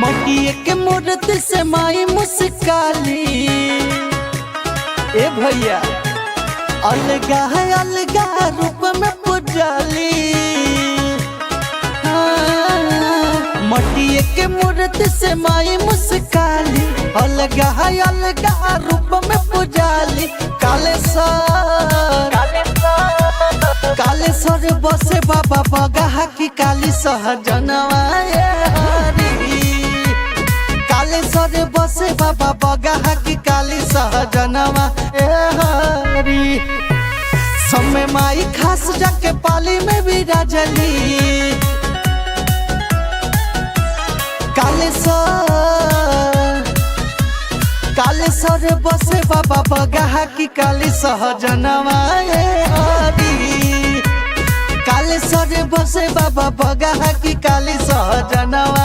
मटिए के मूर्ति से माई मुस्काली ए भैया अलगा है अलगा रूप में पुजाली। मटिए के मूर्ति से माई मुस्काली अलगा है अलगा रूप में पुजाली। कालेश्वर बसे बाबा बगाहा की काली सहजनवा कालेश्वर बसे बाबा बगाहा की काली सहजनवा हरी। समय माई खास जाके पाली में भी राजली। कालेश्वर बसे बाबा बगाहा की काली सहजनवा हरी। कालेश्वर बसे बाबा बगाहा की काली सहजनवा